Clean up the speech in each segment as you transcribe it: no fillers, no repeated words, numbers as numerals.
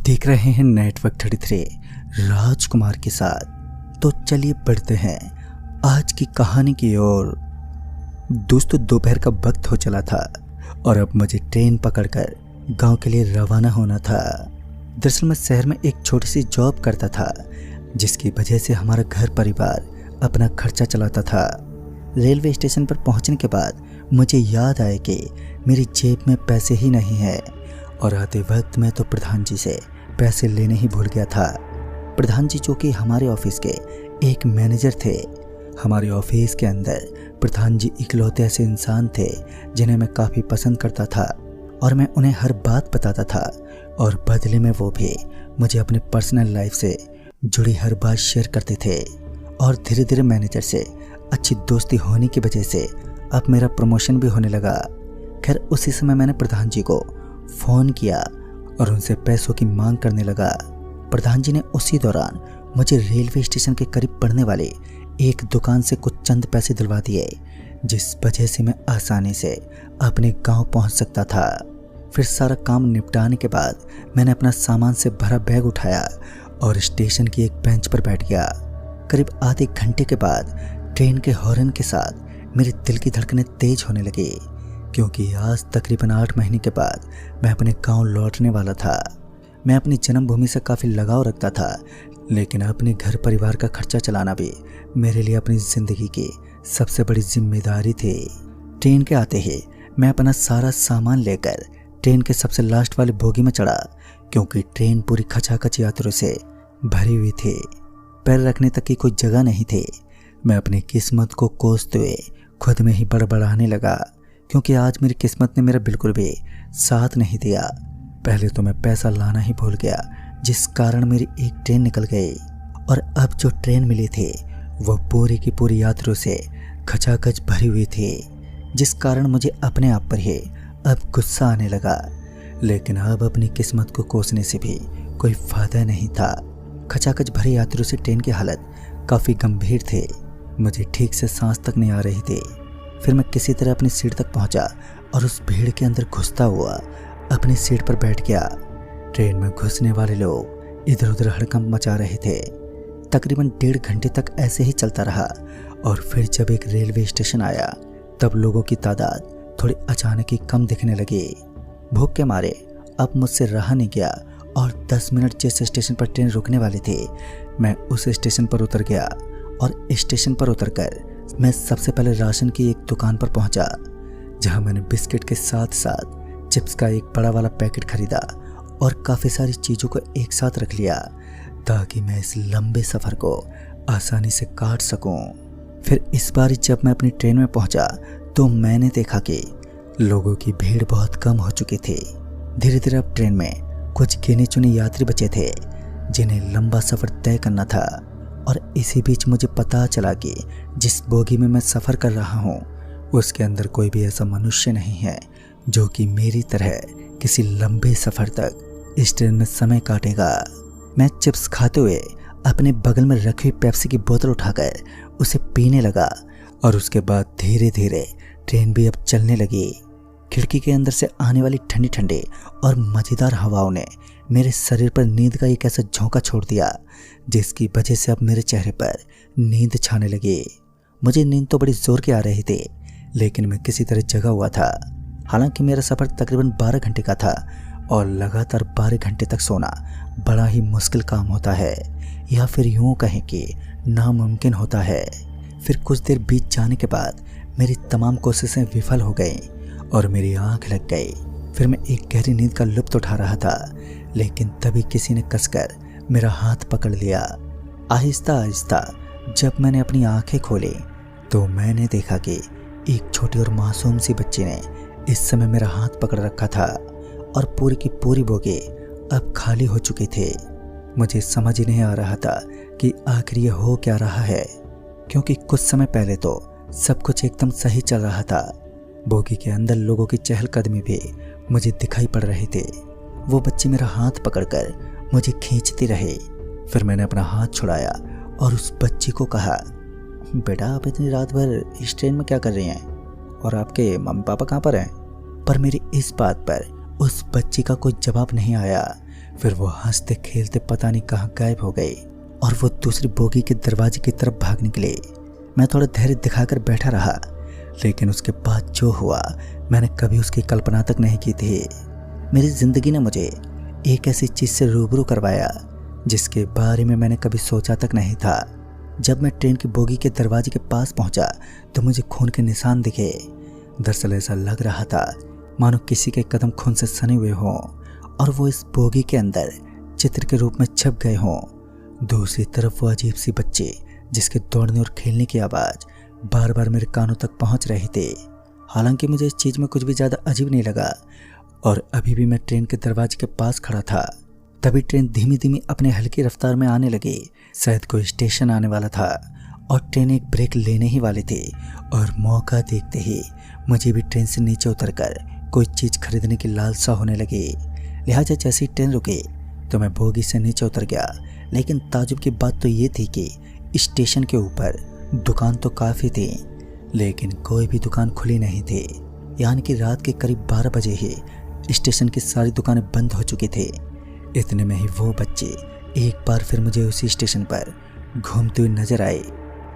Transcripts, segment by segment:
देख रहे हैं नेटवर्क 33 राजकुमार के साथ। तो चलिए बढ़ते हैं आज की कहानी की ओर। दोस्तों, दोपहर का वक्त हो चला था और अब मुझे ट्रेन पकड़कर गांव के लिए रवाना होना था। दरअसल मैं शहर में एक छोटी सी जॉब करता था, जिसकी वजह से हमारा घर परिवार अपना खर्चा चलाता था। रेलवे स्टेशन पर पहुंचने के बाद मुझे याद आया कि मेरी जेब में पैसे ही नहीं है और आते वक्त मैं तो प्रधान जी से पैसे लेने ही भूल गया था। प्रधान जी जो कि हमारे ऑफिस के एक मैनेजर थे। हमारे ऑफिस के अंदर प्रधान जी इकलौते ऐसे इंसान थे जिन्हें मैं काफ़ी पसंद करता था और मैं उन्हें हर बात बताता था और बदले में वो भी मुझे अपनी पर्सनल लाइफ से जुड़ी हर बात शेयर करते थे। और धीरे धीरे मैनेजर से अच्छी दोस्ती होने की वजह से अब मेरा प्रमोशन भी होने लगा। खैर उसी समय मैंने प्रधान जी को फ़ोन किया और उनसे पैसों की मांग करने लगा। प्रधान जी ने उसी दौरान मुझे रेलवे स्टेशन के करीब पड़ने वाले एक दुकान से कुछ चंद पैसे दिलवा दिए, जिस वजह से मैं आसानी से अपने गांव पहुंच सकता था। फिर सारा काम निपटाने के बाद मैंने अपना सामान से भरा बैग उठाया और स्टेशन की एक बेंच पर बैठ गया। करीब आधे घंटे के बाद ट्रेन के हॉर्न के साथ मेरे दिल की धड़कनें तेज होने लगी, क्योंकि आज तकरीबन 8 महीने के बाद मैं अपने गांव लौटने वाला था। मैं अपनी जन्मभूमि से काफ़ी लगाव रखता था, लेकिन अपने घर परिवार का खर्चा चलाना भी मेरे लिए अपनी ज़िंदगी की सबसे बड़ी जिम्मेदारी थी। ट्रेन के आते ही मैं अपना सारा सामान लेकर ट्रेन के सबसे लास्ट वाले बोगी में चढ़ा, क्योंकि ट्रेन पूरी खचाखच यात्रियों से भरी हुई थी। पैर रखने तक की कोई जगह नहीं थी। मैं अपनी किस्मत को कोसते हुए खुद में ही बड़बड़ाने लगा, क्योंकि आज मेरी किस्मत ने मेरा बिल्कुल भी साथ नहीं दिया। पहले तो मैं पैसा लाना ही भूल गया, जिस कारण मेरी एक ट्रेन निकल गई और अब जो ट्रेन मिली थी वह पूरी की पूरी यात्रियों से खचाखच भरी हुई थी, जिस कारण मुझे अपने आप पर ही अब गुस्सा आने लगा। लेकिन अब अपनी किस्मत को कोसने से भी कोई फायदा नहीं था। खचाखच भरी यात्रियों से ट्रेन की हालत काफ़ी गंभीर थी। मुझे ठीक से सांस तक नहीं आ रही थी। फिर मैं किसी तरह अपनी सीट तक पहुंचा और उस भीड़ के अंदर घुसता हुआ अपनी सीट पर बैठ गया। ट्रेन में घुसने वाले लोग इधर उधर हड़कंप मचा रहे थे। तकरीबन 1.5 घंटे तक ऐसे ही चलता रहा और फिर जब एक रेलवे स्टेशन आया तब लोगों की तादाद थोड़ी अचानक ही कम दिखने लगी। भूख के मारे अब मुझसे रहा नहीं गया और 10 मिनट जिस स्टेशन पर ट्रेन रुकने वाली थी मैं उस स्टेशन पर उतर गया और स्टेशन पर उतरकर मैं सबसे पहले राशन की एक दुकान पर पहुंचा, जहां मैंने बिस्किट के साथ साथ चिप्स का एक बड़ा वाला पैकेट खरीदा और काफ़ी सारी चीज़ों को एक साथ रख लिया, ताकि मैं इस लंबे सफ़र को आसानी से काट सकूं। फिर इस बार जब मैं अपनी ट्रेन में पहुंचा तो मैंने देखा कि लोगों की भीड़ बहुत कम हो चुकी थी। धीरे धीरे अब ट्रेन में कुछ गिने चुने यात्री बचे थे जिन्हें लंबा सफ़र तय करना था। और इसी बीच मुझे पता चला कि जिस बोगी में मैं सफ़र कर रहा हूँ उसके अंदर कोई भी ऐसा मनुष्य नहीं है जो कि मेरी तरह किसी लंबे सफ़र तक इस ट्रेन में समय काटेगा। मैं चिप्स खाते हुए अपने बगल में रखी हुई पेप्सी की बोतल उठाकर उसे पीने लगा और उसके बाद धीरे धीरे ट्रेन भी अब चलने लगी। खिड़की के अंदर से आने वाली ठंडी ठंडी और मज़ेदार हवाओं ने मेरे शरीर पर नींद का एक ऐसा झोंका छोड़ दिया, जिसकी वजह से अब मेरे चेहरे पर नींद छाने लगी। मुझे नींद तो बड़ी जोर की आ रही थी, लेकिन मैं किसी तरह जगा हुआ था। हालांकि मेरा सफ़र तकरीबन 12 घंटे का था और लगातार 12 घंटे तक सोना बड़ा ही मुश्किल काम होता है, या फिर यूँ कहें कि नामुमकिन होता है। फिर कुछ देर बीत जाने के बाद मेरी तमाम कोशिशें विफल हो गई और मेरी आँख लग गई। फिर मैं एक गहरी नींद का लुत्फ़ उठा रहा था, लेकिन तभी किसी ने कसकर मेरा हाथ पकड़ लिया। आहिस्ता आहिस्ता जब मैंने अपनी आंखें खोली तो मैंने देखा कि एक छोटी और मासूम सी बच्ची ने इस समय मेरा हाथ पकड़ रखा था और पूरी की पूरी बोगी अब खाली हो चुकी थी। मुझे समझ ही नहीं आ रहा था कि आखिर ये हो क्या रहा है, क्योंकि कुछ समय पहले तो सब कुछ एकदम सही चल रहा था। बोगी के अंदर लोगों की चहलकदमी भी मुझे दिखाई पड़ रही थी। वो बच्ची मेरा हाथ पकड़कर मुझे खींचती रही। फिर मैंने अपना हाथ छुड़ाया और उस बच्ची को कहा, बेटा आप इतनी रात भर इस ट्रेन में क्या कर रही हैं और आपके मम्मी पापा कहाँ पर हैं? पर मेरी इस बात पर उस बच्ची का कोई जवाब नहीं आया। फिर वो हंसते खेलते पता नहीं कहाँ गायब हो गए और वो दूसरी बोगी के दरवाजे की तरफ भाग निकले। मैं थोड़ा धैर्य दिखाकर बैठा रहा, लेकिन उसके बाद जो हुआ मैंने कभी उसकी कल्पना तक नहीं की थी। मेरी जिंदगी ने मुझे एक ऐसी चीज से रूबरू करवाया जिसके बारे में मैंने कभी सोचा तक नहीं था। जब मैं ट्रेन की बोगी के दरवाजे के पास पहुंचा तो मुझे खून के निशान दिखे। दरअसल ऐसा लग रहा था मानो किसी के कदम खून से सने हुए हों और वो इस बोगी के अंदर चित्र के रूप में छप गए हों। दूसरी तरफ वो अजीब सी बच्चे जिसके दौड़ने और खेलने की आवाज़ बार बार मेरे कानों तक पहुंच रहे थे। हालांकि मुझे इस चीज़ में कुछ भी ज़्यादा अजीब नहीं लगा और अभी भी मैं ट्रेन के दरवाजे के पास खड़ा था। तभी ट्रेन धीमी धीमी अपने हल्की रफ्तार में आने लगी। शायद कोई स्टेशन आने वाला था और ट्रेन एक ब्रेक लेने ही वाली थी और मौका देखते ही मुझे भी ट्रेन से नीचे उतरकर कोई चीज़ खरीदने की लालसा होने लगी। लिहाजा जैसे ही ट्रेन रुकी तो मैं बोगी से नीचे उतर गया। लेकिन ताजुब की बात तो ये थी कि स्टेशन के ऊपर दुकान तो काफ़ी थी, लेकिन कोई भी दुकान खुली नहीं थी। यानी कि रात के करीब 12 बजे ही स्टेशन की सारी दुकानें बंद हो चुकी थी। इतने में ही वो बच्चे एक बार फिर मुझे उसी स्टेशन पर घूमते हुए नजर आए।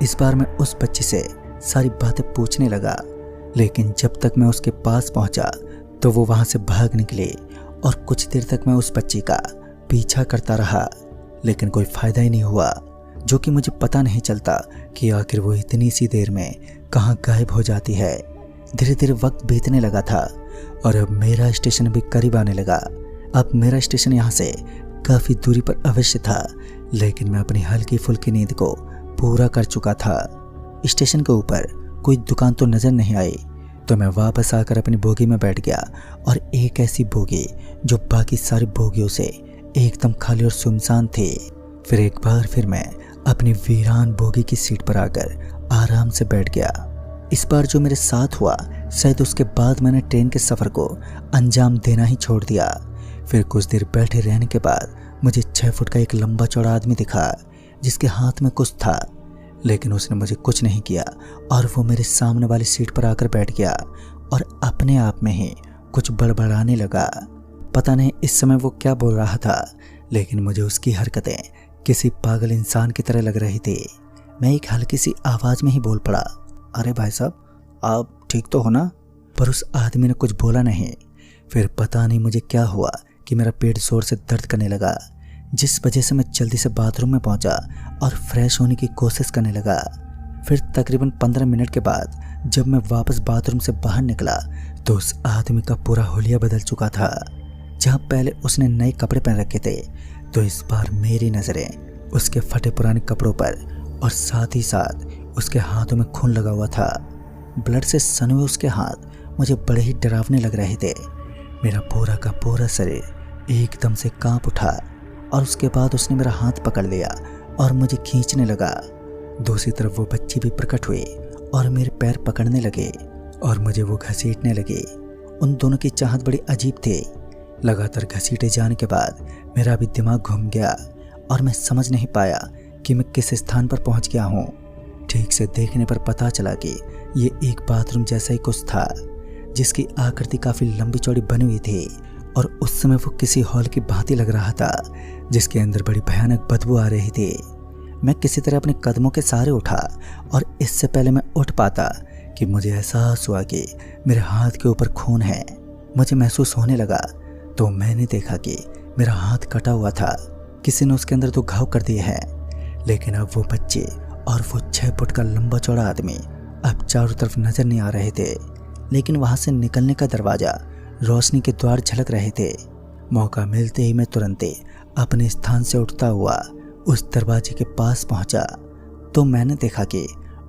इस बार मैं उस बच्चे से सारी बातें पूछने लगा, लेकिन जब तक मैं उसके पास पहुंचा तो वो वहां से भाग निकले और कुछ देर तक मैं उस बच्चे का पीछा करता रहा, लेकिन कोई फायदा ही नहीं हुआ। जो कि मुझे पता नहीं चलता कि आखिर वो इतनी सी देर में कहाँ गायब हो जाती है। धीरे धीरे वक्त बीतने लगा था और अब मेरा स्टेशन भी करीब आने लगा। अब मेरा स्टेशन यहाँ से काफ़ी दूरी पर अवश्य था, लेकिन मैं अपनी हल्की फुल्की नींद को पूरा कर चुका था। स्टेशन के ऊपर कोई दुकान तो नज़र नहीं आई, तो मैं वापस आकर अपनी बोगी में बैठ गया और एक ऐसी बोगी जो बाकी सारी बोगियों से एकदम खाली और सुनसान थी। फिर एक बार फिर मैं अपनी वीरान बोगी की सीट पर आकर आराम से बैठ गया। इस बार जो मेरे साथ हुआ, शायद उसके बाद मैंने ट्रेन के सफ़र को अंजाम देना ही छोड़ दिया। फिर कुछ देर बैठे रहने के बाद मुझे 6 फुट का एक लंबा चौड़ा आदमी दिखा जिसके हाथ में कुछ था, लेकिन उसने मुझे कुछ नहीं किया और वो मेरे सामने वाली सीट पर आकर बैठ गया और अपने आप में ही कुछ बड़बड़ाने लगा। पता नहीं इस समय वो क्या बोल रहा था, लेकिन मुझे उसकी हरकतें किसी पागल इंसान की तरह लग रही थी। मैं एक हल्की सी आवाज़ में ही बोल पड़ा, अरे भाई साहब आप ठीक तो हो ना? पर उस आदमी ने कुछ बोला नहीं। फिर पता नहीं मुझे क्या हुआ कि मेरा पेट जोर से दर्द करने लगा, जिस वजह से मैं जल्दी से बाथरूम में पहुंचा और फ्रेश होने की कोशिश करने लगा। फिर तकरीबन 15 मिनट के बाद जब मैं वापस बाथरूम से बाहर निकला तो उस आदमी का पूरा हुलिया बदल चुका था। जहाँ पहले उसने नए कपड़े पहन रखे थे, तो इस बार मेरी नज़रें उसके फटे पुराने कपड़ों पर और साथ ही साथ उसके हाथों में खून लगा हुआ था। ब्लड से सने हुए उसके हाथ मुझे बड़े ही डरावने लग रहे थे। मेरा पूरा का पूरा शरीर एकदम से कांप उठा और उसके बाद उसने मेरा हाथ पकड़ लिया और मुझे खींचने लगा। दूसरी तरफ वो बच्चे भी प्रकट हुए और मेरे पैर पकड़ने लगे और मुझे वो घसीटने लगे। उन दोनों की चाहत बड़ी अजीब थी। लगातार घसीटे जाने के बाद मेरा भी दिमाग घूम गया और मैं समझ नहीं पाया कि मैं किस स्थान पर पहुंच गया हूँ। ठीक से देखने पर पता चला कि ये एक बाथरूम जैसा ही कुछ था, जिसकी आकृति काफ़ी लंबी चौड़ी बनी हुई थी और उस समय वो किसी हॉल की भांति लग रहा था, जिसके अंदर बड़ी भयानक बदबू आ रही थी। मैं किसी तरह अपने कदमों के सहारे उठा और इससे पहले मैं उठ पाता कि मुझे एहसास हुआ कि मेरे हाथ के ऊपर खून है। मुझे महसूस होने लगा तो मैंने देखा कि मेरा हाथ कटा हुआ था। किसी ने उसके अंदर तो घाव कर दिए हैं। लेकिन अब वो बच्चे और वो 6 फुट का लंबा चौड़ा आदमी अब चारों तरफ नजर नहीं आ रहे थे, लेकिन वहां से निकलने का दरवाजा, रोशनी के द्वार झलक रहे थे। मौका मिलते ही मैं तुरंत अपने स्थान से उठता हुआ उस दरवाजे के पास पहुंचा तो मैंने देखा कि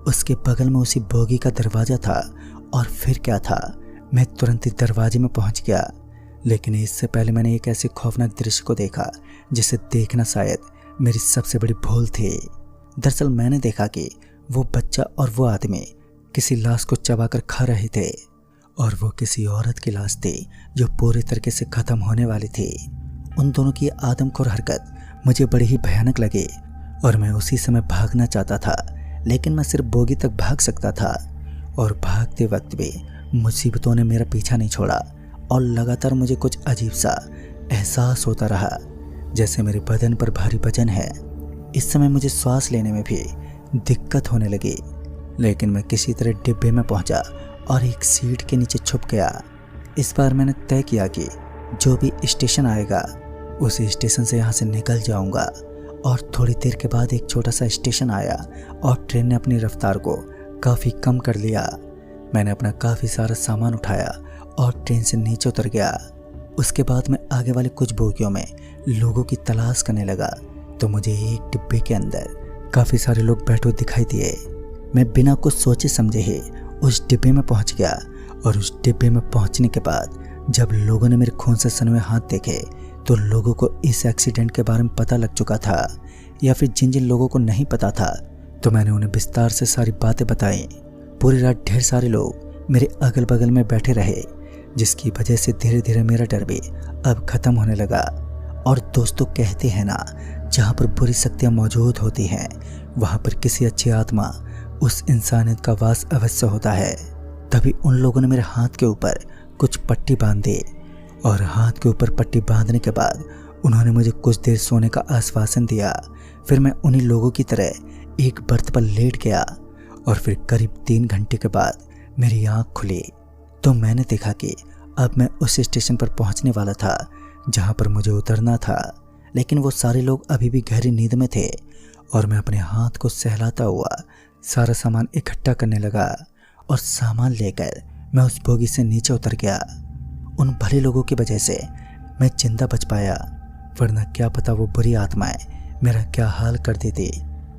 उसके बगल में उसी बोगी का दरवाजा था। और फिर क्या था, मैं तुरंत ही दरवाजे में पहुंच गया। लेकिन इससे पहले मैंने एक ऐसे खौफनाक दृश्य को देखा जिसे देखना शायद मेरी सबसे बड़ी भूल थी। दरअसल मैंने देखा कि वो बच्चा और वो आदमी किसी लाश को चबाकर खा रहे थे और वो किसी औरत की लाश थी जो पूरी तरीके से खत्म होने वाली थी। उन दोनों की आदमखोर हरकत मुझे बड़ी ही भयानक लगी और मैं उसी समय भागना चाहता था, लेकिन मैं सिर्फ बोगी तक भाग सकता था और भागते वक्त भी मुसीबतों ने मेरा पीछा नहीं छोड़ा और लगातार मुझे कुछ अजीब सा एहसास होता रहा जैसे मेरे बदन पर भारी वजन है। इस समय मुझे श्वास लेने में भी दिक्कत होने लगी, लेकिन मैं किसी तरह डिब्बे में पहुंचा और एक सीट के नीचे छुप गया। इस बार मैंने तय किया कि जो भी स्टेशन आएगा उस स्टेशन से यहाँ से निकल जाऊंगा। और थोड़ी देर के बाद एक छोटा सा स्टेशन आया और ट्रेन ने अपनी रफ्तार को काफ़ी कम कर लिया। मैंने अपना काफ़ी सारा सामान उठाया और ट्रेन से नीचे उतर गया। उसके बाद मैं आगे वाले कुछ बोगियों में लोगों की तलाश करने लगा, तो मुझे एक डिब्बे के अंदर काफ़ी सारे लोग बैठे दिखाई दिए। मैं बिना कुछ सोचे समझे ही उस डिब्बे में पहुंच गया। और उस डिब्बे में पहुंचने के बाद जब लोगों ने मेरे खून से सने हुए हाथ देखे, तो लोगों को इस एक्सीडेंट के बारे में पता लग चुका था, या फिर जिन जिन लोगों को नहीं पता था तो मैंने उन्हें विस्तार से सारी बातें बताई। पूरी रात ढेर सारे लोग मेरे अगल बगल में बैठे रहे, जिसकी वजह से धीरे धीरे मेरा डर भी अब खत्म होने लगा। और दोस्तों, कहते हैं ना, जहाँ पर बुरी शक्तियाँ मौजूद होती हैं वहाँ पर किसी अच्छी आत्मा उस इंसानियत का वास अवश्य होता है। तभी उन लोगों ने मेरे हाथ के ऊपर कुछ पट्टी बांध दी, और हाथ के ऊपर पट्टी बांधने के बाद उन्होंने मुझे कुछ देर सोने का आश्वासन दिया। फिर मैं उन्हीं लोगों की तरह एक बर्थ पर लेट गया, और फिर करीब 3 घंटे के बाद मेरी आँख खुली तो मैंने देखा कि अब मैं उस स्टेशन पर पहुंचने वाला था जहां पर मुझे उतरना था। लेकिन वो सारे लोग अभी भी गहरी नींद में थे, और मैं अपने हाथ को सहलाता हुआ सारा सामान इकट्ठा करने लगा, और सामान लेकर मैं उस बोगी से नीचे उतर गया। उन भले लोगों की वजह से मैं जिंदा बच पाया, वरना क्या पता वो बुरी आत्माएं मेरा क्या हाल कर देती।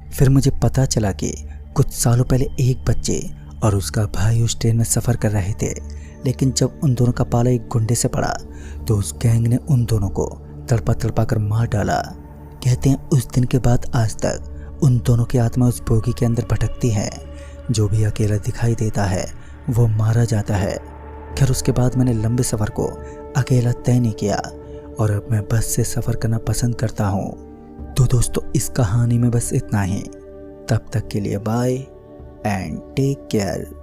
फिर मुझे पता चला कि कुछ सालों पहले एक बच्चे और उसका भाई उस ट्रेन में सफ़र कर रहे थे, लेकिन जब उन दोनों का पाला एक गुंडे से पड़ा तो उस गैंग ने उन दोनों को तड़पा तड़पा कर मार डाला। कहते हैं उस दिन के बाद आज तक उन दोनों की आत्मा उस बोगी के अंदर भटकती है। जो भी अकेला दिखाई देता है वो मारा जाता है। खैर, उसके बाद मैंने लंबे सफ़र को अकेला तय नहीं किया, और अब मैं बस से सफ़र करना पसंद करता हूँ। तो दोस्तों, इस कहानी में बस इतना ही। तब तक के लिए बाय एंड टेक केयर।